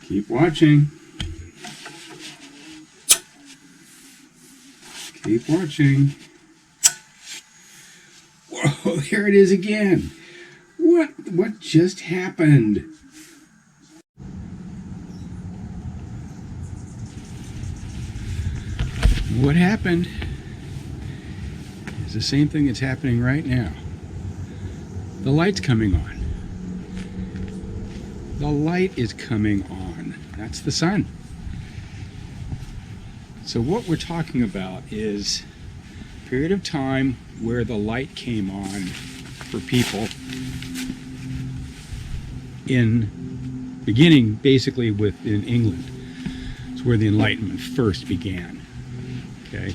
Keep watching. Keep watching. Whoa, there it is again. What just happened? What happened is the same thing that's happening right now. The light's coming on. The light is coming on. That's the sun. So what we're talking about is a period of time where the light came on for people, beginning basically in England. It's where the Enlightenment first began. Okay?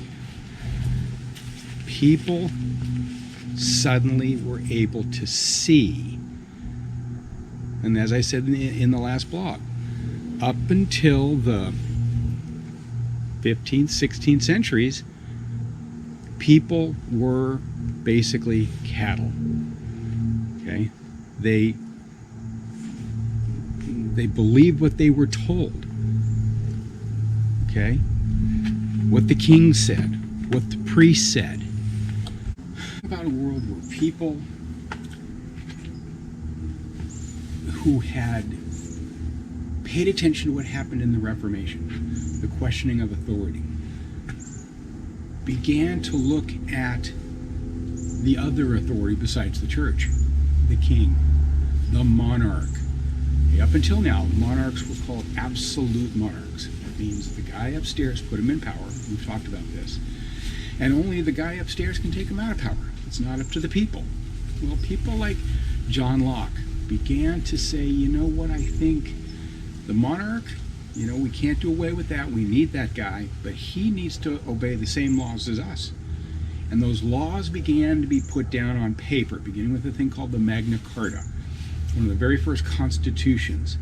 People suddenly were able to see, and as I said in the last blog, up until the 15th, 16th centuries, people were basically cattle. Okay? They believed what they were told. Okay? What the king said, what the priest said. About a world where people who had paid attention to what happened in the Reformation, the questioning of authority, began to look at the other authority besides the church, the king, the monarch. Up until now, monarchs were called absolute monarchs. That means the guy upstairs put him in power. We've talked about this. And only the guy upstairs can take him out of power. It's not up to the people. Well, people like John Locke began to say, you know what, I think the monarch, we can't do away with that. We need that guy, but he needs to obey the same laws as us. And those laws began to be put down on paper, beginning with a thing called the Magna Carta, one of the very first constitutions,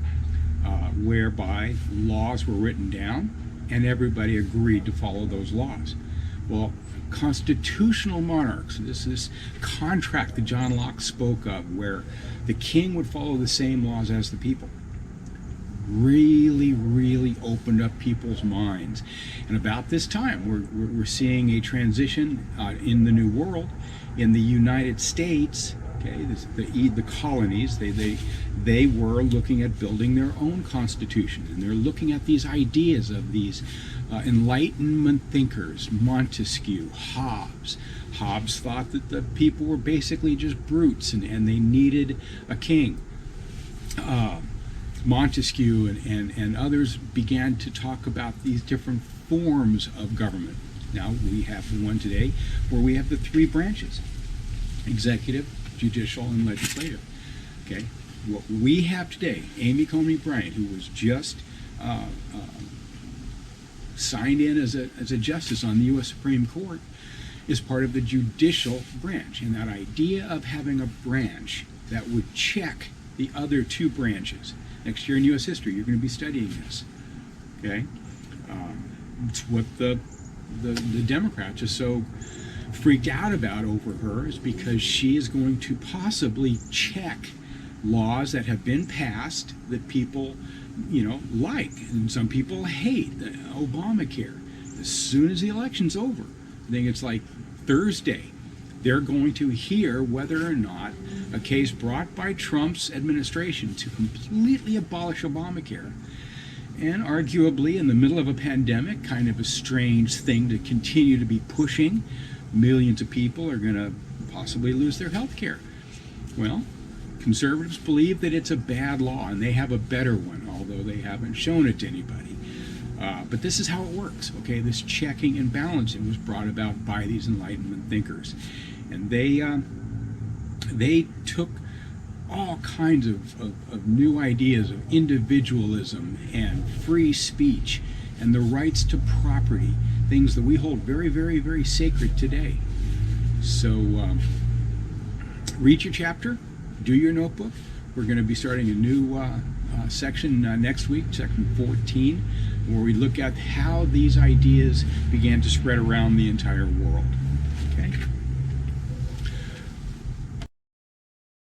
whereby laws were written down and everybody agreed to follow those laws. Well, constitutional monarchs, this contract that John Locke spoke of, where the king would follow the same laws as the people, really opened up people's minds. And about this time, we're seeing a transition in the New World, in the United States. Okay, the colonies, they were looking at building their own constitution, and they're looking at these ideas of these Enlightenment thinkers, Montesquieu, Hobbes. Hobbes thought that the people were basically just brutes and they needed a king. Montesquieu and others began to talk about these different forms of government. Now we have the one today where we have the three branches: executive, judicial, and legislative. Okay, what we have today, Amy Coney Bryant, who was just signed in as a justice on the U.S. Supreme Court, is part of the judicial branch. And that idea of having a branch that would check the other two branches. Next year in U.S. history, you're going to be studying this. Okay, it's what the Democrats are so freaked out about over her, is because she is going to possibly check laws that have been passed that people, like, and some people hate. Obamacare. As soon as the election's over, I think it's like Thursday, they're going to hear whether or not a case brought by Trump's administration to completely abolish Obamacare, and arguably in the middle of a pandemic, kind of a strange thing to continue to be pushing. Millions of people are going to possibly lose their health care. Well, conservatives believe that it's a bad law, and they have a better one, although they haven't shown it to anybody. But this is how it works, okay? This checking and balancing was brought about by these Enlightenment thinkers. And they took all kinds of new ideas of individualism and free speech and the rights to property, things that we hold very sacred today. So read your chapter, do your notebook. We're going to be starting a new section next week, section 14, where we look at how these ideas began to spread around the entire world. Okay?